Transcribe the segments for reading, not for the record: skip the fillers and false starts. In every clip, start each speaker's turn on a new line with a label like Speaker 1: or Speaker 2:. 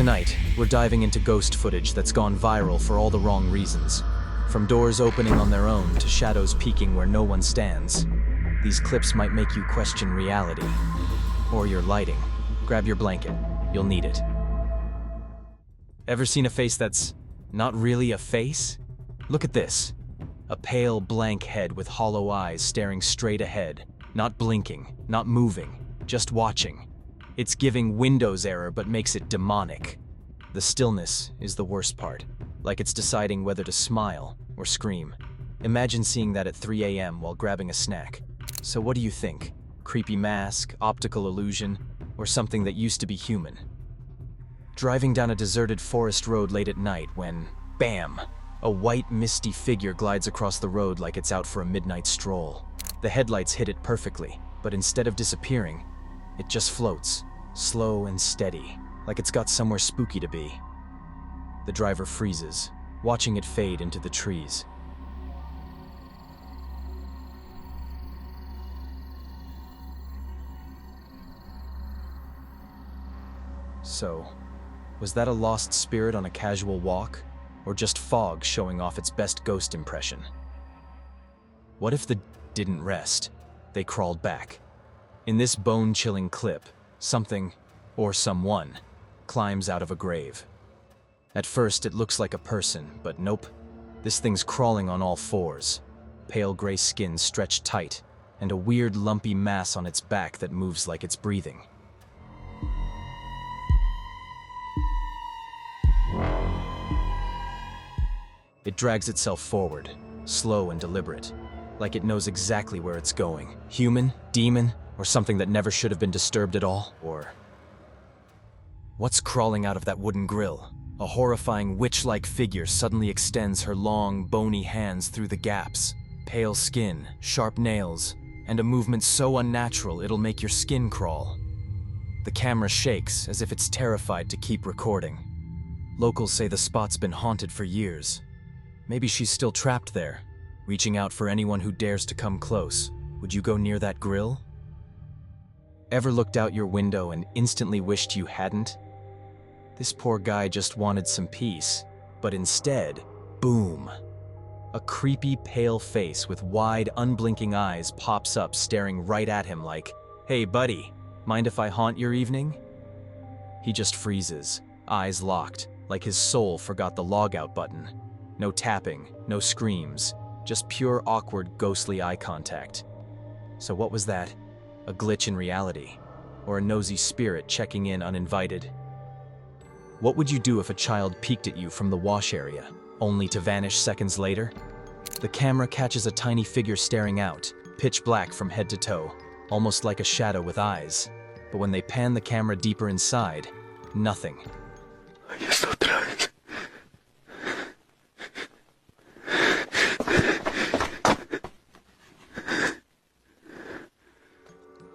Speaker 1: Tonight, we're diving into ghost footage that's gone viral for all the wrong reasons. From doors opening on their own to shadows peeking where no one stands. These clips might make you question reality. Or your lighting. Grab your blanket. You'll need it. Ever seen a face that's not really a face? Look at this. A pale, blank head with hollow eyes staring straight ahead. Not blinking, not moving, just watching. It's giving Windows error but makes it demonic. The stillness is the worst part, like it's deciding whether to smile or scream. Imagine seeing that at 3 a.m. while grabbing a snack. So what do you think? Creepy mask, optical illusion, or something that used to be human? Driving down a deserted forest road late at night when, bam! A white, misty figure glides across the road like it's out for a midnight stroll. The headlights hit it perfectly, but instead of disappearing, it just floats, slow and steady, like it's got somewhere spooky to be. The driver freezes, watching it fade into the trees. So, was that a lost spirit on a casual walk, or just fog showing off its best ghost impression? What if the didn't rest? They crawled back. In this bone-chilling clip, something, or someone, climbs out of a grave. At first, it looks like a person, but nope. This thing's crawling on all fours. Pale gray skin stretched tight, and a weird lumpy mass on its back that moves like it's breathing. It drags itself forward, slow and deliberate, like it knows exactly where it's going. Human? Demon? Or something that never should have been disturbed at all? Or what's crawling out of that wooden grill? A horrifying witch-like figure suddenly extends her long, bony hands through the gaps. Pale skin, sharp nails, and a movement so unnatural it'll make your skin crawl. The camera shakes as if it's terrified to keep recording. Locals say the spot's been haunted for years. Maybe she's still trapped there, reaching out for anyone who dares to come close. Would you go near that grill? Ever looked out your window and instantly wished you hadn't? This poor guy just wanted some peace, but instead, boom. A creepy, pale face with wide, unblinking eyes pops up staring right at him like, "Hey buddy, mind if I haunt your evening?" He just freezes, eyes locked, like his soul forgot the logout button. No tapping, no screams, just pure awkward, ghostly eye contact. So what was that? A glitch in reality? Or a nosy spirit checking in uninvited? What would you do if a child peeked at you from the wash area, only to vanish seconds later? The camera catches a tiny figure staring out, pitch black from head to toe, almost like a shadow with eyes. But when they pan the camera deeper inside, nothing.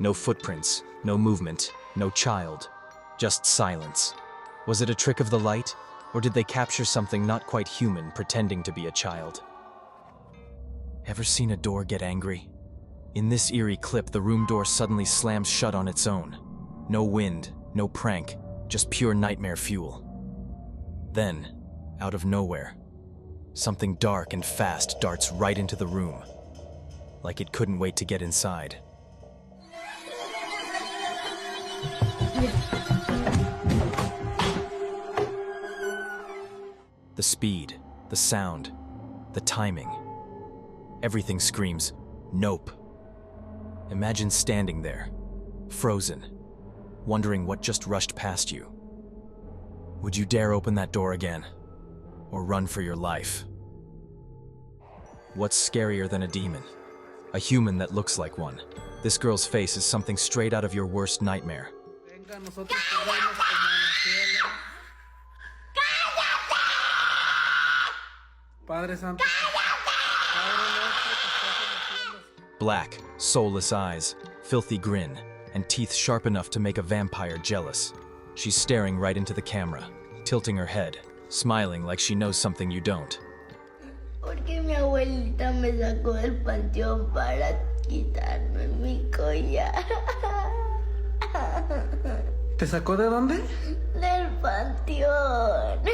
Speaker 1: No footprints, no movement, no child, just silence. Was it a trick of the light, or did they capture something not quite human pretending to be a child? Ever seen a door get angry? In this eerie clip, the room door suddenly slams shut on its own. No wind, no prank, just pure nightmare fuel. Then, out of nowhere, something dark and fast darts right into the room, like it couldn't wait to get inside. The speed, the sound, the timing. Everything screams, nope. Imagine standing there, frozen, wondering what just rushed past you. Would you dare open that door again, or run for your life? What's scarier than a demon? A human that looks like one. This girl's face is something straight out of your worst nightmare. Black, soulless eyes, filthy grin, and teeth sharp enough to make a vampire jealous. She's staring right into the camera, tilting her head, smiling like she knows something you don't.
Speaker 2: Porque mi abuelita me sacó del panteón para quitarme mi collar.
Speaker 3: ¿Te sacó de dónde?
Speaker 2: Del panteón. panteón.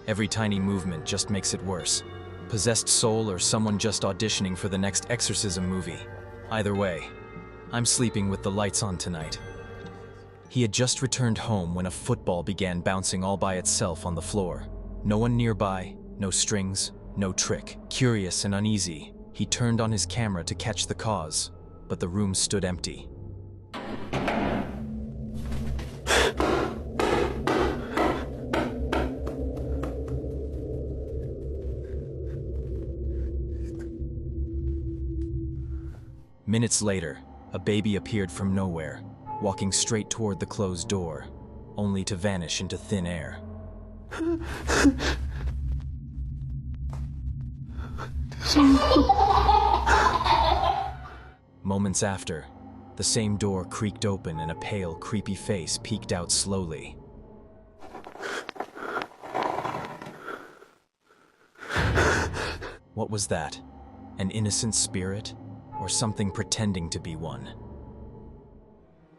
Speaker 1: Every tiny movement just makes it worse. Possessed soul or someone just auditioning for the next exorcism movie. Either way, I'm sleeping with the lights on tonight. He had just returned home when a football began bouncing all by itself on the floor. No one nearby, no strings, no trick. Curious and uneasy, he turned on his camera to catch the cause, but the room stood empty. Minutes later, a baby appeared from nowhere, walking straight toward the closed door, only to vanish into thin air. Moments after, the same door creaked open and a pale, creepy face peeked out slowly. What was that? An innocent spirit? Or something pretending to be one?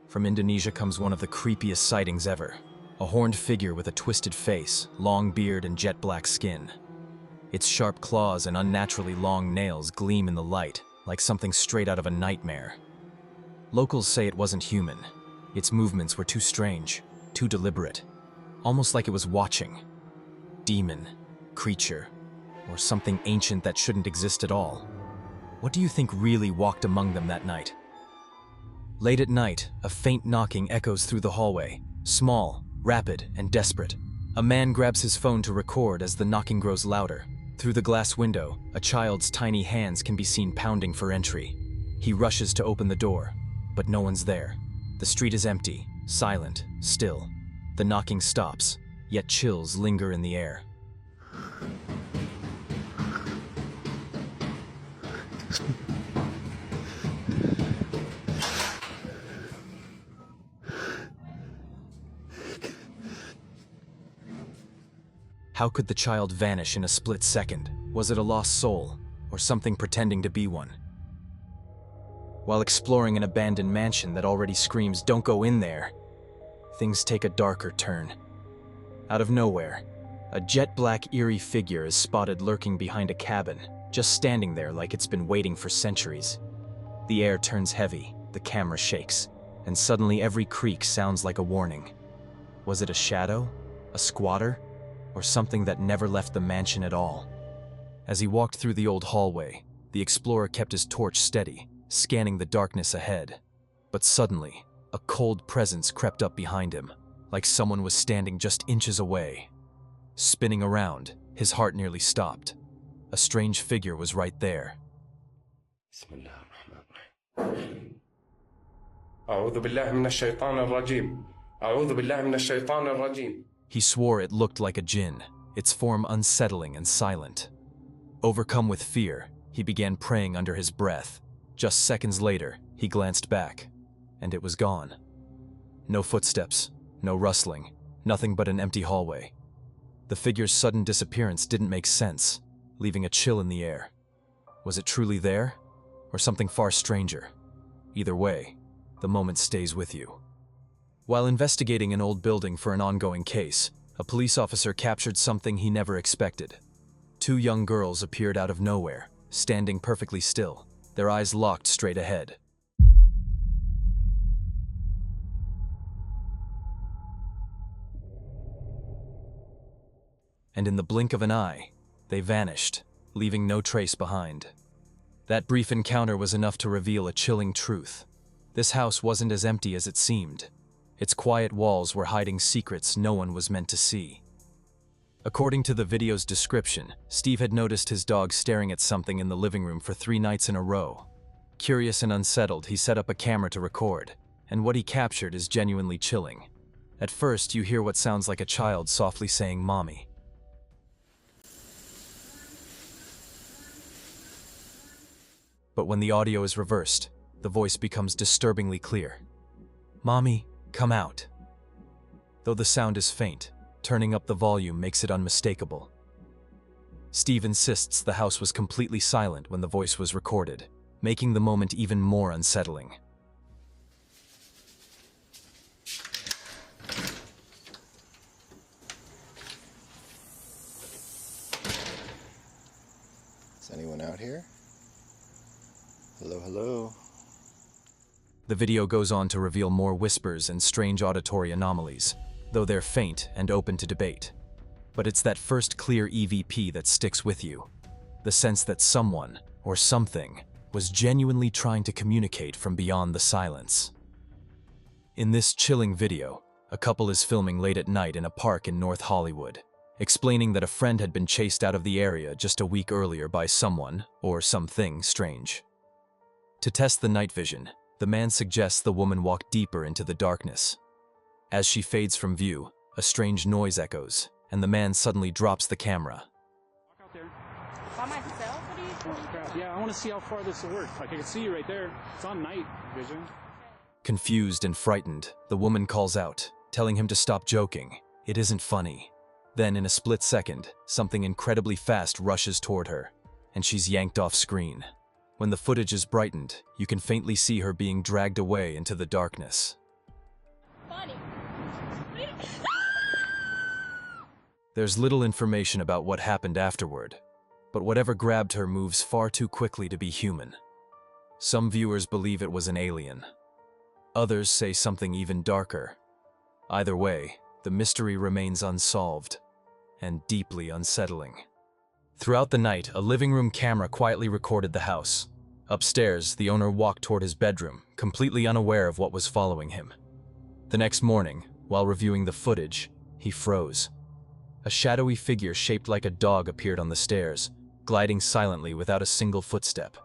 Speaker 1: From Indonesia comes one of the creepiest sightings ever. A horned figure with a twisted face, long beard and jet black skin. Its sharp claws and unnaturally long nails gleam in the light, like something straight out of a nightmare. Locals say it wasn't human. Its movements were too strange, too deliberate, almost like it was watching. Demon, creature, or something ancient that shouldn't exist at all. What do you think really walked among them that night? Late at night, a faint knocking echoes through the hallway, small, rapid, and desperate. A man grabs his phone to record as the knocking grows louder. Through the glass window, a child's tiny hands can be seen pounding for entry. He rushes to open the door, but no one's there. The street is empty, silent, still. The knocking stops, yet chills linger in the air. How could the child vanish in a split second? Was it a lost soul, or something pretending to be one? While exploring an abandoned mansion that already screams, "Don't go in there," things take a darker turn. Out of nowhere, a jet-black eerie figure is spotted lurking behind a cabin, just standing there like it's been waiting for centuries. The air turns heavy, the camera shakes, and suddenly every creak sounds like a warning. Was it a shadow? A squatter? Or something that never left the mansion at all? As he walked through the old hallway, the explorer kept his torch steady, scanning the darkness ahead. But suddenly, a cold presence crept up behind him, like someone was standing just inches away. Spinning around, his heart nearly stopped. A strange figure was right there.
Speaker 3: أعوذ بالله من الشيطان الرجيم. أعوذ بالله من الشيطان الرجيم.
Speaker 1: He swore it looked like a jinn, its form unsettling and silent. Overcome with fear, he began praying under his breath. Just seconds later, he glanced back, and it was gone. No footsteps, no rustling, nothing but an empty hallway. The figure's sudden disappearance didn't make sense, leaving a chill in the air. Was it truly there, or something far stranger? Either way, the moment stays with you. While investigating an old building for an ongoing case, a police officer captured something he never expected. Two young girls appeared out of nowhere, standing perfectly still, their eyes locked straight ahead. And in the blink of an eye, they vanished, leaving no trace behind. That brief encounter was enough to reveal a chilling truth. This house wasn't as empty as it seemed. Its quiet walls were hiding secrets no one was meant to see. According to the video's description, Steve had noticed his dog staring at something in the living room for 3 nights in a row. Curious and unsettled, he set up a camera to record, and what he captured is genuinely chilling. At first, you hear what sounds like a child softly saying, "Mommy." But when the audio is reversed, the voice becomes disturbingly clear. "Mommy, come out." Though the sound is faint, turning up the volume makes it unmistakable. Steve insists the house was completely silent when the voice was recorded, making the moment even more unsettling.
Speaker 4: out here? Hello, hello.
Speaker 1: The video goes on to reveal more whispers and strange auditory anomalies, though they're faint and open to debate. But it's that first clear EVP that sticks with you. The sense that someone, or something, was genuinely trying to communicate from beyond the silence. In this chilling video, a couple is filming late at night in a park in North Hollywood, explaining that a friend had been chased out of the area just a week earlier by someone, or something, strange. To test the night vision, the man suggests the woman walk deeper into the darkness. As she fades from view, a strange noise echoes, and the man suddenly drops the camera.
Speaker 5: Walk out there. By myself? What are you doing? Yeah, I want to see how far this will work. Like, I can see you right there. It's on night vision.
Speaker 1: Confused and frightened, the woman calls out, telling him to stop joking. It isn't funny. Then, in a split second, something incredibly fast rushes toward her, and she's yanked off screen. When the footage is brightened, you can faintly see her being dragged away into the darkness.
Speaker 2: Funny.
Speaker 1: There's little information about what happened afterward, but whatever grabbed her moves far too quickly to be human. Some viewers believe it was an alien. Others say something even darker. Either way, the mystery remains unsolved and deeply unsettling. Throughout the night, a living room camera quietly recorded the house. Upstairs, the owner walked toward his bedroom, completely unaware of what was following him. The next morning, while reviewing the footage, he froze. A shadowy figure shaped like a dog appeared on the stairs, gliding silently without a single footstep.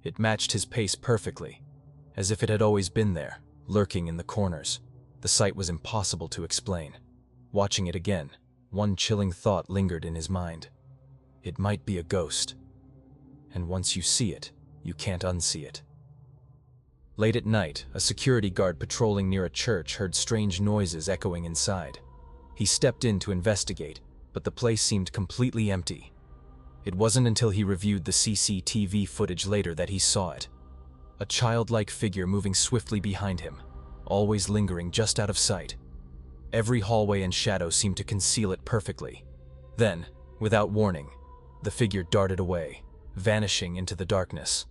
Speaker 1: It matched his pace perfectly, as if it had always been there, lurking in the corners. The sight was impossible to explain. Watching it again, one chilling thought lingered in his mind. It might be a ghost. And once you see it, you can't unsee it. Late at night, a security guard patrolling near a church heard strange noises echoing inside. He stepped in to investigate, but the place seemed completely empty. It wasn't until he reviewed the CCTV footage later that he saw it. A childlike figure moving swiftly behind him, always lingering just out of sight. Every hallway and shadow seemed to conceal it perfectly. Then, without warning, the figure darted away, vanishing into the darkness.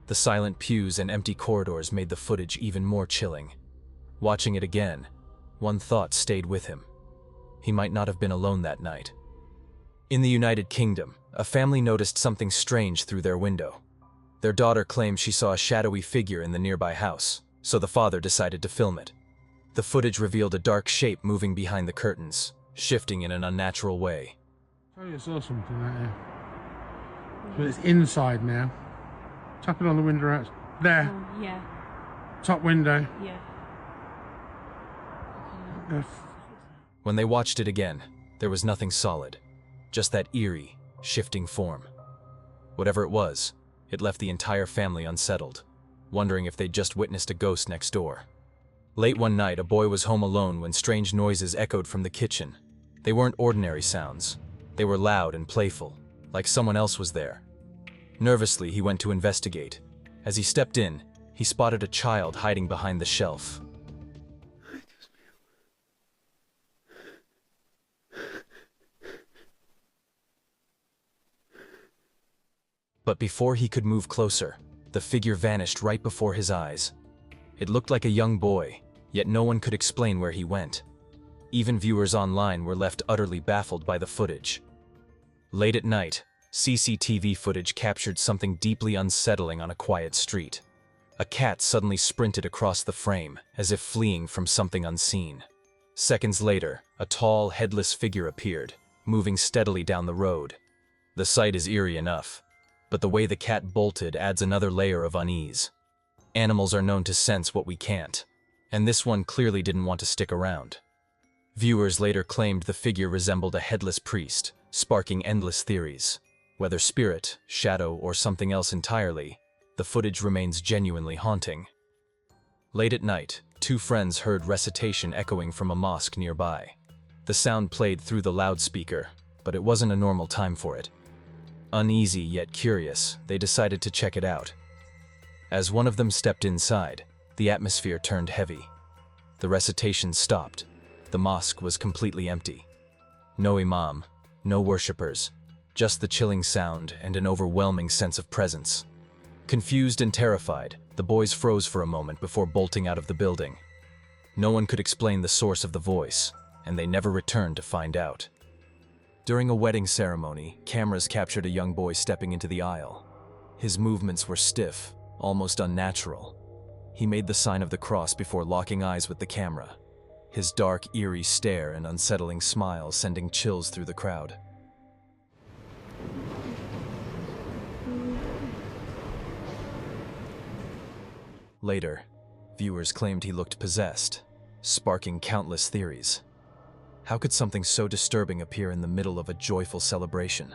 Speaker 1: The silent pews and empty corridors made the footage even more chilling. Watching it again, one thought stayed with him. He might not have been alone that night. In the United Kingdom, a family noticed something strange through their window. Their daughter claimed she saw a shadowy figure in the nearby house, so the father decided to film it. The footage revealed a dark shape moving behind the curtains, shifting in an unnatural way.
Speaker 6: Oh, you saw something out here. But it's inside now. Tap it on the window out there.
Speaker 7: Oh, yeah.
Speaker 6: Top window.
Speaker 7: Yeah.
Speaker 1: When they watched it again, there was nothing solid, just that eerie, shifting form. Whatever it was, it left the entire family unsettled, wondering if they'd just witnessed a ghost next door. Late one night, a boy was home alone when strange noises echoed from the kitchen. They weren't ordinary sounds. They were loud and playful, like someone else was there. Nervously, he went to investigate. As he stepped in, he spotted a child hiding behind the shelf. But before he could move closer, the figure vanished right before his eyes. It looked like a young boy, yet no one could explain where he went. Even viewers online were left utterly baffled by the footage. Late at night, CCTV footage captured something deeply unsettling on a quiet street. A cat suddenly sprinted across the frame, as if fleeing from something unseen. Seconds later, a tall, headless figure appeared, moving steadily down the road. The sight is eerie enough, but the way the cat bolted adds another layer of unease. Animals are known to sense what we can't, and this one clearly didn't want to stick around. Viewers later claimed the figure resembled a headless priest, sparking endless theories. Whether spirit, shadow, or something else entirely, the footage remains genuinely haunting. Late at night, two friends heard recitation echoing from a mosque nearby. The sound played through the loudspeaker, but it wasn't a normal time for it. Uneasy yet curious, they decided to check it out. As one of them stepped inside, The atmosphere turned heavy. The recitation stopped. The mosque was completely empty. No imam, no worshippers, just the chilling sound and an overwhelming sense of presence. Confused and terrified, the boys froze for a moment before bolting out of the building. No one could explain the source of the voice, and they never returned to find out. During a wedding ceremony, cameras captured a young boy stepping into the aisle. His movements were stiff, almost unnatural. He made the sign of the cross before locking eyes with the camera, his dark, eerie stare and unsettling smile sending chills through the crowd. Later, viewers claimed he looked possessed, sparking countless theories. How could something so disturbing appear in the middle of a joyful celebration?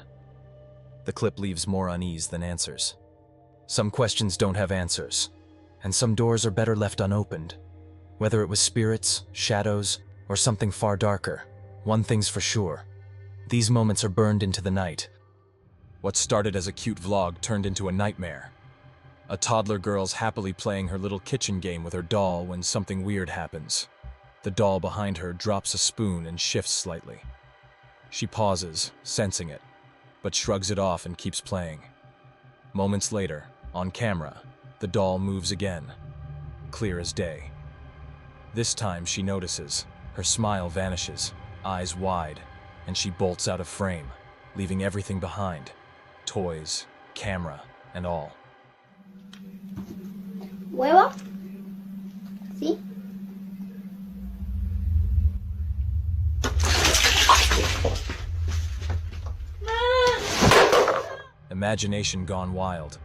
Speaker 1: The clip leaves more unease than answers. Some questions don't have answers, and some doors are better left unopened. Whether it was spirits, shadows, or something far darker, one thing's for sure. These moments are burned into the night. What started as a cute vlog turned into a nightmare. A toddler girl's happily playing her little kitchen game with her doll when something weird happens. The doll behind her drops a spoon and shifts slightly. She pauses, sensing it, but shrugs it off and keeps playing. Moments later, on camera, the doll moves again, clear as day. This time she notices, her smile vanishes, eyes wide, and she bolts out of frame, leaving everything behind, toys, camera, and all.
Speaker 2: ¿Huevo? ¿Sí?
Speaker 1: Imagination gone wild.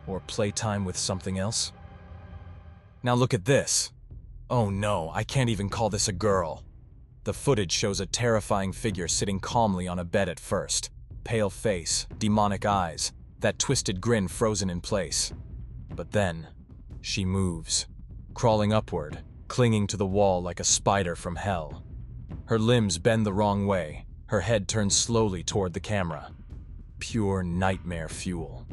Speaker 1: Or playtime with something else? Now look at this. Oh no, I can't even call this a girl. The footage shows a terrifying figure sitting calmly on a bed at first. Pale face, demonic eyes, that twisted grin frozen in place. But then, she moves, crawling upward, clinging to the wall like a spider from hell. Her limbs bend the wrong way, her head turns slowly toward the camera. Pure nightmare fuel.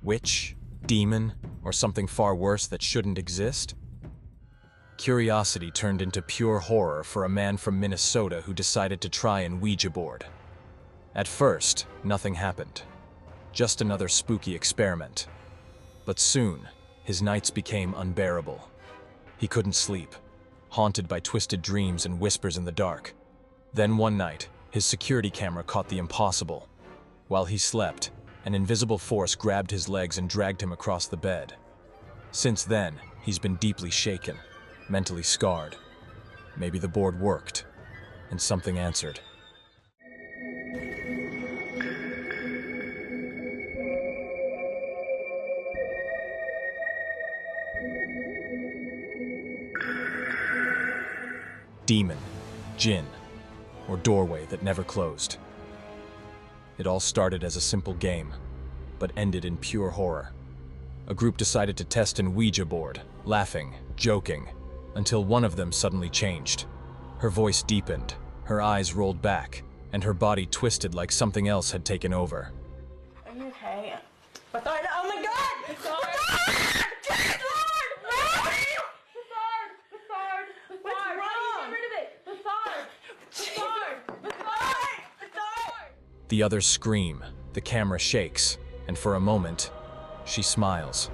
Speaker 1: Witch, demon, or something far worse that shouldn't exist? Curiosity turned into pure horror for a man from Minnesota who decided to try an Ouija board. At first, nothing happened. Just another spooky experiment. But soon, his nights became unbearable. He couldn't sleep, haunted by twisted dreams and whispers in the dark. Then one night, his security camera caught the impossible. While he slept, an invisible force grabbed his legs and dragged him across the bed. Since then, he's been deeply shaken, mentally scarred. Maybe the board worked, and something answered. Demon, jinn, or doorway that never closed. It all started as a simple game, but ended in pure horror. A group decided to test an Ouija board, laughing, joking, until one of them suddenly changed. Her voice deepened, her eyes rolled back, and her body twisted like something else had taken over.
Speaker 7: Are you okay? Bethard, oh my god! Bethard!
Speaker 1: The others scream, the camera shakes, and for a moment, she smiles.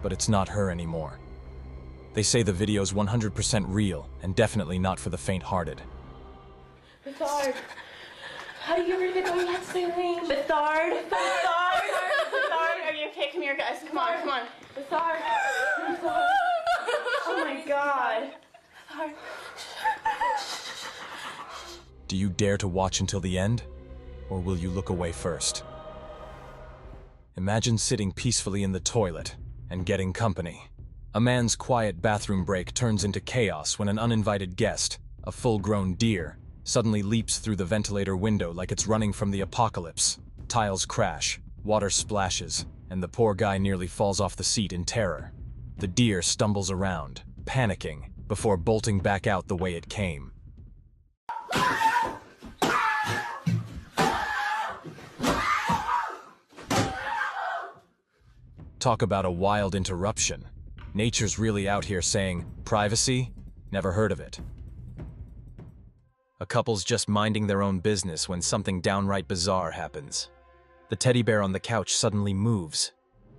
Speaker 1: But it's not her anymore. They say the video's 100% real, and definitely not for the faint-hearted.
Speaker 7: Bethard! How do you get rid of it going that saline? Bethard! Bethard! Bethard! Are you okay? Come here, guys. Come on, come on. Bethard! Bethard! Oh my god! Bethard!
Speaker 1: Do you dare to watch until the end? Or will you look away first? Imagine sitting peacefully in the toilet and getting company. A man's quiet bathroom break turns into chaos when an uninvited guest, a full-grown deer, suddenly leaps through the ventilator window like it's running from the apocalypse. Tiles crash, water splashes, and the poor guy nearly falls off the seat in terror. The deer stumbles around, panicking, before bolting back out the way it came. Talk about a wild interruption. Nature's really out here saying, privacy? Never heard of it. A couple's just minding their own business when something downright bizarre happens. The teddy bear on the couch suddenly moves.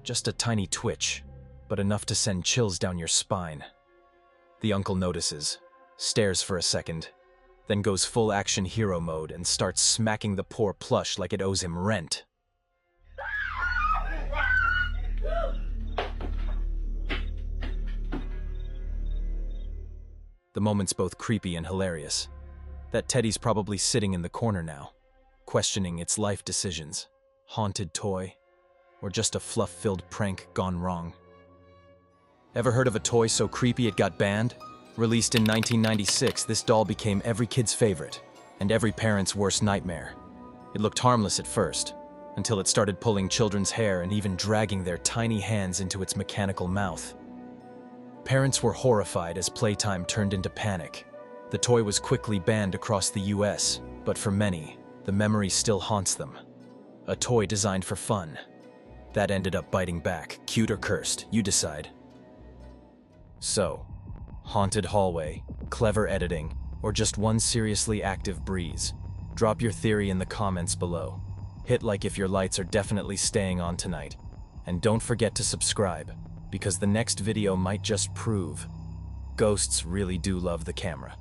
Speaker 1: Just a tiny twitch, but enough to send chills down your spine. The uncle notices, stares for a second, then goes full action hero mode and starts smacking the poor plush like it owes him rent. The moment's both creepy and hilarious. That teddy's probably sitting in the corner now, questioning its life decisions. Haunted toy, or just a fluff-filled prank gone wrong. Ever heard of a toy so creepy it got banned? Released in 1996, this doll became every kid's favorite, and every parent's worst nightmare. It looked harmless at first, until it started pulling children's hair and even dragging their tiny hands into its mechanical mouth. Parents were horrified as playtime turned into panic. The toy was quickly banned across the US, but for many, the memory still haunts them. A toy designed for fun. That ended up biting back, cute or cursed, you decide. So, haunted hallway, clever editing, or just one seriously active breeze? Drop your theory in the comments below. Hit like if your lights are definitely staying on tonight. And don't forget to subscribe, because the next video might just prove ghosts really do love the camera.